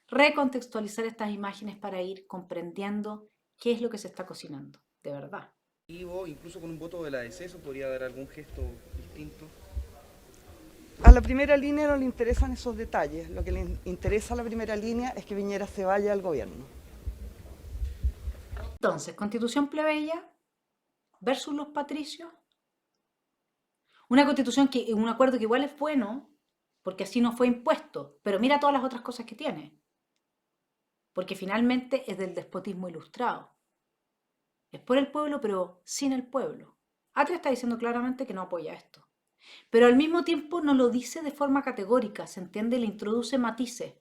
Speaker 1: recontextualizar estas imágenes para ir comprendiendo qué es lo que se está cocinando, de verdad.
Speaker 14: Incluso con un voto de la DC, ¿eso podría dar algún gesto distinto?
Speaker 12: A la primera línea no le interesan esos detalles. Lo que le interesa a la primera línea es que Piñera se vaya al gobierno.
Speaker 1: Entonces, constitución plebeya versus los patricios. Una constitución, un acuerdo que igual es bueno, porque así no fue impuesto, pero mira todas las otras cosas que tiene. Porque finalmente es del despotismo ilustrado. Es por el pueblo, pero sin el pueblo. Atria está diciendo claramente que no apoya esto. Pero al mismo tiempo no lo dice de forma categórica, ¿se entiende? Le introduce matices.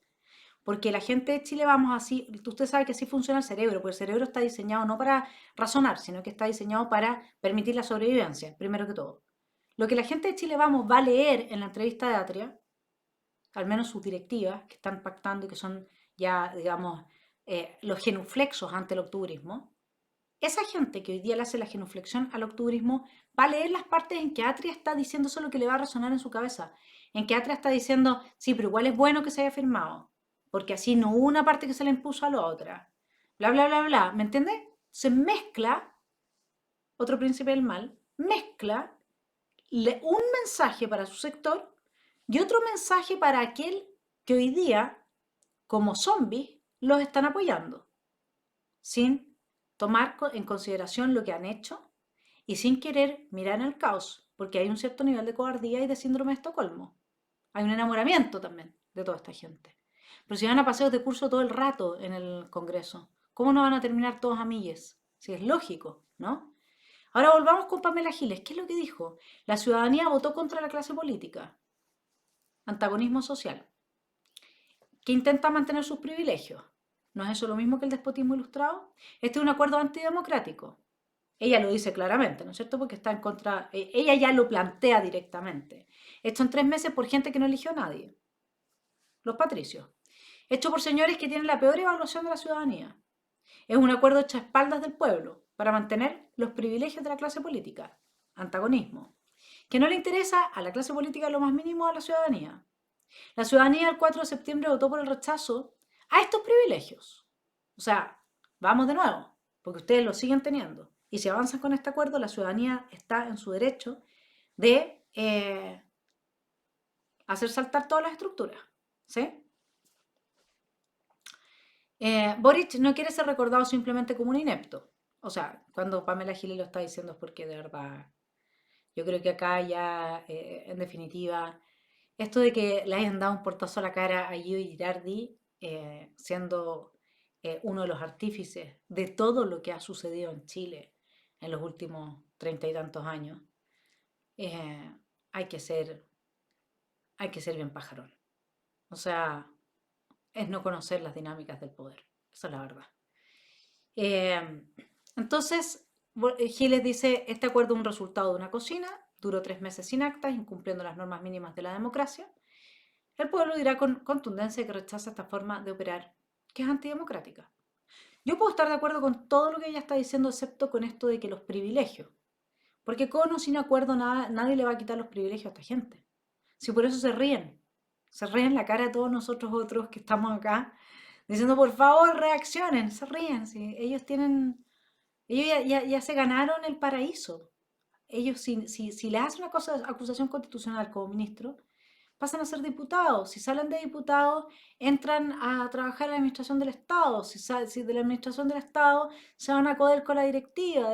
Speaker 1: Porque la gente de Chile Vamos así, usted sabe que así funciona el cerebro, porque el cerebro está diseñado no para razonar, sino que está diseñado para permitir la sobrevivencia, primero que todo. Lo que la gente de Chile Vamos va a leer en la entrevista de Atria, al menos sus directivas, que están pactando y que son ya, digamos, los genuflexos ante el octubrismo, esa gente que hoy día le hace la genuflexión al octubrismo va a leer las partes en que Atria está diciendo eso lo que le va a resonar en su cabeza, en que Atria está diciendo, sí, pero igual es bueno que se haya firmado, porque así no hubo una parte que se le impuso a la otra, bla, bla, bla, bla, ¿me entiendes? Se mezcla, otro príncipe del mal, mezcla un mensaje para su sector y otro mensaje para aquel que hoy día, como zombies, los están apoyando, sin tomar en consideración lo que han hecho y sin querer mirar en el caos, porque hay un cierto nivel de cobardía y de síndrome de Estocolmo. Hay un enamoramiento también de toda esta gente. Pero si van a paseos de curso todo el rato en el Congreso, ¿cómo no van a terminar todos amigues? Si es lógico, ¿no? Ahora volvamos con Pamela Giles. ¿Qué es lo que dijo? La ciudadanía votó contra la clase política. Antagonismo social. Que intenta mantener sus privilegios. ¿No es eso lo mismo que el despotismo ilustrado? Este es un acuerdo antidemocrático. Ella lo dice claramente, ¿no es cierto? Porque está en contra, ella ya lo plantea directamente. Hecho en 3 meses por gente que no eligió a nadie. Los patricios. Hecho por señores que tienen la peor evaluación de la ciudadanía. Es un acuerdo hecho a espaldas del pueblo para mantener los privilegios de la clase política. Antagonismo. Que no le interesa a la clase política lo más mínimo a la ciudadanía. La ciudadanía el 4 de septiembre votó por el rechazo a estos privilegios. O sea, vamos de nuevo, porque ustedes lo siguen teniendo. Y si avanzan con este acuerdo, la ciudadanía está en su derecho de hacer saltar todas las estructuras. ¿Sí? Boric no quiere ser recordado simplemente como un inepto. O sea, cuando Pamela Giles lo está diciendo es porque de verdad, yo creo que acá ya, en definitiva, esto de que le hayan dado un portazo a la cara a Guido Girardi, siendo uno de los artífices de todo lo que ha sucedido en Chile en los últimos 30 y tantos años, hay que ser bien pajarón. O sea, es no conocer las dinámicas del poder. Esa es la verdad. Entonces, Giles dice, este acuerdo es un resultado de una cocina, duró 3 meses sin actas, incumpliendo las normas mínimas de la democracia. El pueblo dirá con contundencia que rechaza esta forma de operar, que es antidemocrática. Yo puedo estar de acuerdo con todo lo que ella está diciendo, excepto con esto de que los privilegios. Porque con o sin acuerdo nadie le va a quitar los privilegios a esta gente. Si por eso se ríen la cara de todos nosotros otros que estamos acá, diciendo por favor reaccionen, se ríen. ¿Sí? Ellos ya se ganaron el paraíso. Ellos si les hacen una acusación constitucional como ministro, pasan a ser diputados. Si salen de diputados, entran a trabajar en la administración del Estado. Si de la administración del Estado se van a coder con la directiva,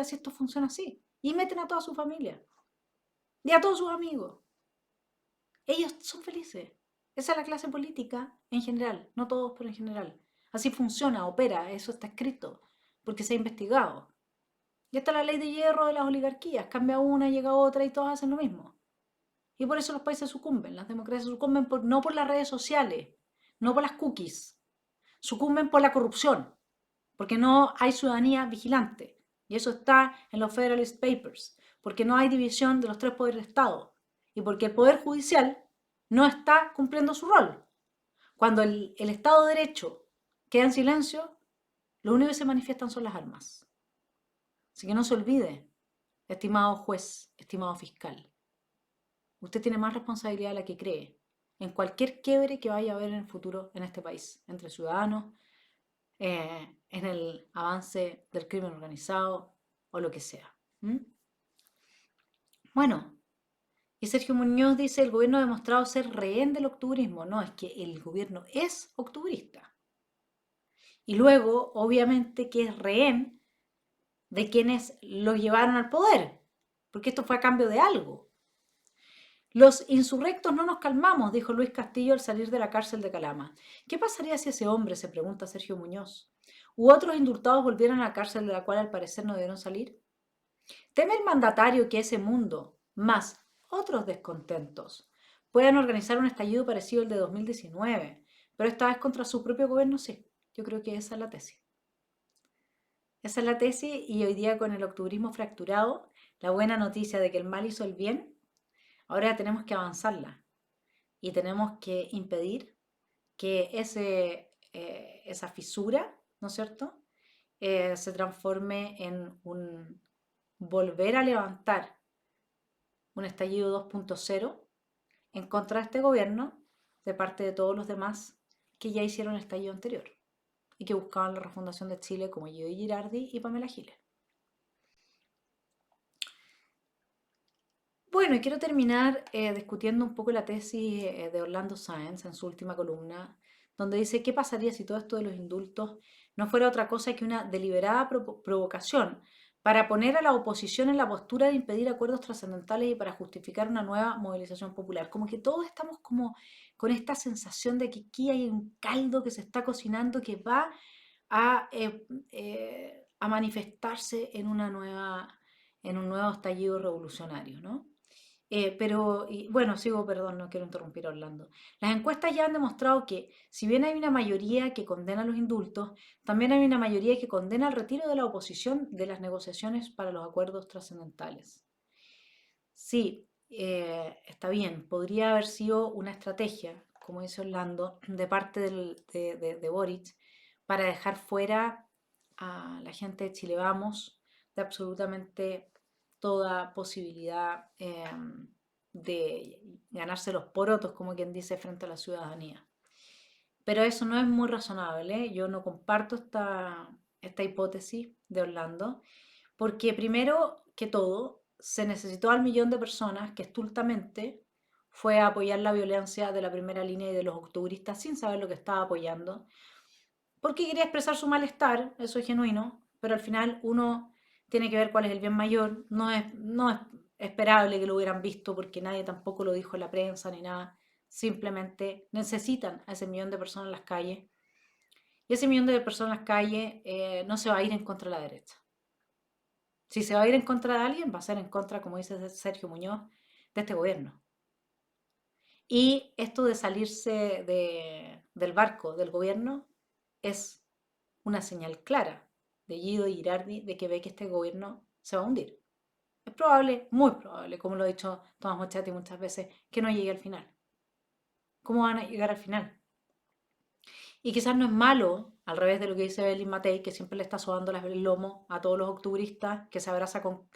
Speaker 1: si esto funciona así. Y meten a toda su familia. Y a todos sus amigos. Ellos son felices. Esa es la clase política en general. No todos, pero en general. Así funciona, opera. Eso está escrito. Porque se ha investigado. Y esta es la ley de hierro de las oligarquías. Cambia una, llega otra y todos hacen lo mismo. Y por eso los países sucumben, las democracias sucumben no por las redes sociales, no por las cookies, sucumben por la corrupción, porque no hay ciudadanía vigilante. Y eso está en los Federalist Papers, porque no hay división de los 3 poderes del Estado y porque el Poder Judicial no está cumpliendo su rol. Cuando el Estado de Derecho queda en silencio, lo único que se manifiestan son las armas. Así que no se olvide, estimado juez, estimado fiscal. Usted tiene más responsabilidad de la que cree en cualquier quiebre que vaya a haber en el futuro en este país, entre ciudadanos, en el avance del crimen organizado o lo que sea. Bueno, y Sergio Muñoz dice, el gobierno ha demostrado ser rehén del octubrismo. No, es que el gobierno es octubrista. Y luego, obviamente, que es rehén de quienes lo llevaron al poder, porque esto fue a cambio de algo. Los insurrectos no nos calmamos, dijo Luis Castillo al salir de la cárcel de Calama. ¿Qué pasaría si ese hombre, se pregunta Sergio Muñoz, u otros indultados volvieran a la cárcel de la cual al parecer no debieron salir? ¿Teme el mandatario que ese mundo, más otros descontentos, puedan organizar un estallido parecido al de 2019, pero esta vez contra su propio gobierno? Sí, yo creo que esa es la tesis. Esa es la tesis y hoy día con el octubrismo fracturado, la buena noticia de que el mal hizo el bien, ahora tenemos que avanzarla y tenemos que impedir que esa fisura, ¿no es cierto?, se transforme en un volver a levantar un estallido 2.0 en contra de este gobierno de parte de todos los demás que ya hicieron el estallido anterior y que buscaban la refundación de Chile como Guido Girardi y Pamela Giles. Bueno, y quiero terminar discutiendo un poco la tesis de Orlando Sáenz en su última columna, donde dice qué pasaría si todo esto de los indultos no fuera otra cosa que una deliberada provocación para poner a la oposición en la postura de impedir acuerdos trascendentales y para justificar una nueva movilización popular. Como que todos estamos como con esta sensación de que aquí hay un caldo que se está cocinando que va a a manifestarse en un nuevo estallido revolucionario, ¿no? Perdón, no quiero interrumpir a Orlando. Las encuestas ya han demostrado que, si bien hay una mayoría que condena los indultos, también hay una mayoría que condena el retiro de la oposición de las negociaciones para los acuerdos trascendentales. Sí, está bien, podría haber sido una estrategia, como dice Orlando, de parte de Boric, para dejar fuera a la gente de Chile Vamos de absolutamente toda posibilidad de ganarse los porotos, como quien dice, frente a la ciudadanía. Pero eso no es muy razonable, ¿eh? Yo no comparto esta hipótesis de Orlando, porque primero que todo, se necesitó al millón de personas que estultamente fue a apoyar la violencia de la primera línea y de los octubristas sin saber lo que estaba apoyando, porque quería expresar su malestar, eso es genuino, pero al final uno tiene que ver cuál es el bien mayor. No es esperable que lo hubieran visto porque nadie tampoco lo dijo en la prensa ni nada. Simplemente necesitan a ese millón de personas en las calles. Y ese millón de personas en las calles no se va a ir en contra de la derecha. Si se va a ir en contra de alguien, va a ser en contra, como dice Sergio Muñoz, de este gobierno. Y esto de salirse del barco del gobierno es una señal clara de Guido y Girardi de que ve que este gobierno se va a hundir. Es probable, muy probable, como lo ha dicho Tomás Moschetti muchas veces, que no llegue al final. ¿Cómo van a llegar al final? Y quizás no es malo, al revés de lo que dice Evelyn Matei, que siempre le está sobando el lomo a todos los octubristas, que se abraza con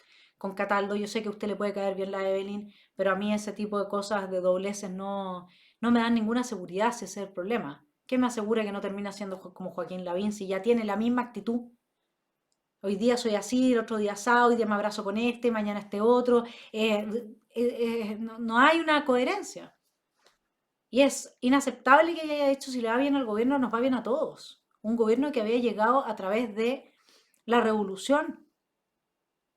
Speaker 1: Cataldo. Yo sé que a usted le puede caer bien la Evelyn, pero a mí ese tipo de cosas, de dobleces, no me dan ninguna seguridad si ese es el problema. ¿Qué me asegura que no termina siendo como Joaquín Lavín si ya tiene la misma actitud? Hoy día soy así, el otro día asado, hoy día me abrazo con este, mañana este otro. No hay una coherencia. Y es inaceptable que haya dicho, si le va bien al gobierno, nos va bien a todos. Un gobierno que había llegado a través de la revolución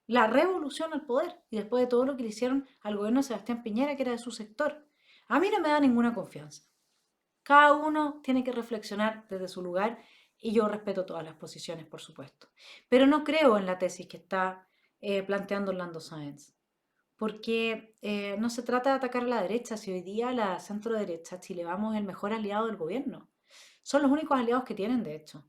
Speaker 1: al poder, y después de todo lo que le hicieron al gobierno de Sebastián Piñera, que era de su sector. A mí no me da ninguna confianza. Cada uno tiene que reflexionar desde su lugar, y yo respeto todas las posiciones, por supuesto. Pero no creo en la tesis que está planteando Orlando Sáenz. Porque no se trata de atacar a la derecha, si hoy día la centro derecha, Chile Vamos, es el mejor aliado del gobierno. Son los únicos aliados que tienen, de hecho.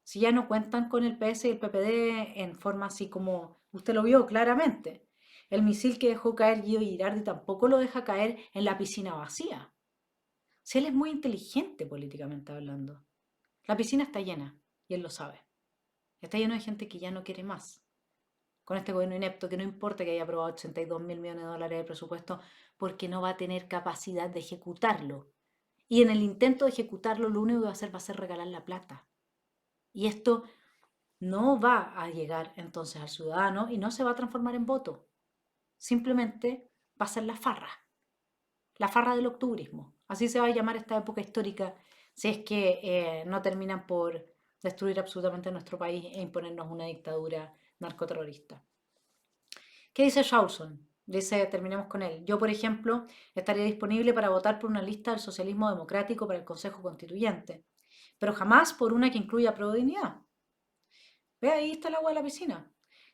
Speaker 1: Si ya no cuentan con el PS y el PPD en forma así como usted lo vio claramente. El misil que dejó caer Guido Girardi tampoco lo deja caer en la piscina vacía. Si él es muy inteligente políticamente hablando. La piscina está llena, y él lo sabe. Está lleno de gente que ya no quiere más. Con este gobierno inepto, que no importa que haya aprobado 82.000 millones de dólares de presupuesto, porque no va a tener capacidad de ejecutarlo. Y en el intento de ejecutarlo, lo único que va a ser regalar la plata. Y esto no va a llegar entonces al ciudadano y no se va a transformar en voto. Simplemente va a ser la farra del octubrismo. Así se va a llamar esta época histórica, si es que no terminan por destruir absolutamente nuestro país e imponernos una dictadura narcoterrorista. ¿Qué dice Shaulson? Dice, terminemos con él. Yo, por ejemplo, estaría disponible para votar por una lista del socialismo democrático para el Consejo Constituyente, pero jamás por una que incluya Prodignidad. Ve, ahí está el agua de la piscina.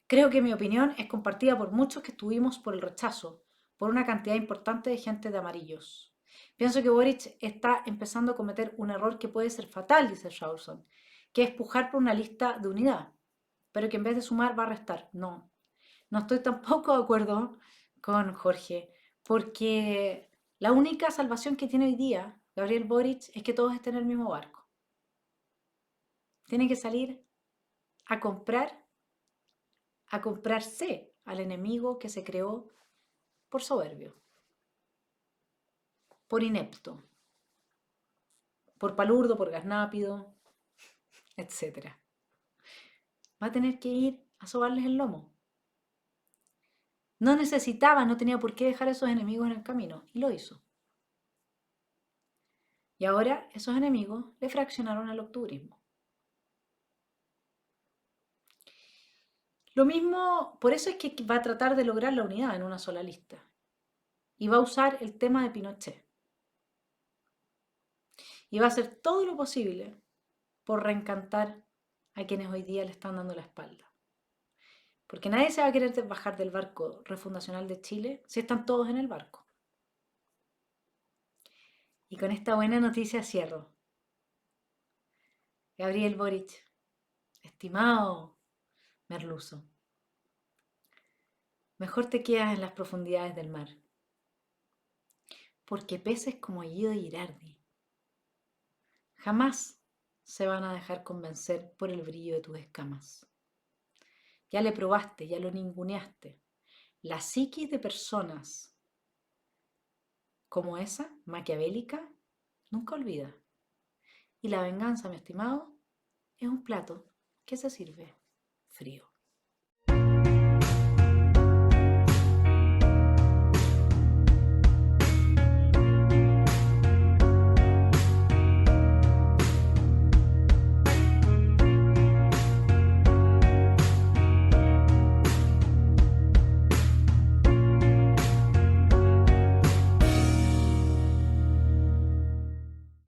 Speaker 1: Creo que mi opinión es compartida por muchos que estuvimos por el rechazo, por una cantidad importante de gente de amarillos. Pienso que Boric está empezando a cometer un error que puede ser fatal, dice Shaulson, que es pujar por una lista de unidad, pero que en vez de sumar va a restar. No estoy tampoco de acuerdo con Jorge, porque la única salvación que tiene hoy día Gabriel Boric es que todos estén en el mismo barco. Tiene que salir a comprarse al enemigo que se creó por soberbio, por inepto, por palurdo, por gaznápido, etc. Va a tener que ir a sobarles el lomo. No tenía por qué dejar a esos enemigos en el camino, y lo hizo. Y ahora esos enemigos le fraccionaron al octubrismo. Lo mismo, por eso es que va a tratar de lograr la unidad en una sola lista. Y va a usar el tema de Pinochet. Y va a hacer todo lo posible por reencantar a quienes hoy día le están dando la espalda. Porque nadie se va a querer bajar del barco refundacional de Chile si están todos en el barco. Y con esta buena noticia cierro. Gabriel Boric, estimado merluzo, mejor te quedas en las profundidades del mar, porque peces como Guido Girardi jamás se van a dejar convencer por el brillo de tus escamas. Ya le probaste, ya lo ninguneaste. La psiquis de personas como esa, maquiavélica, nunca olvida. Y la venganza, mi estimado, es un plato que se sirve frío.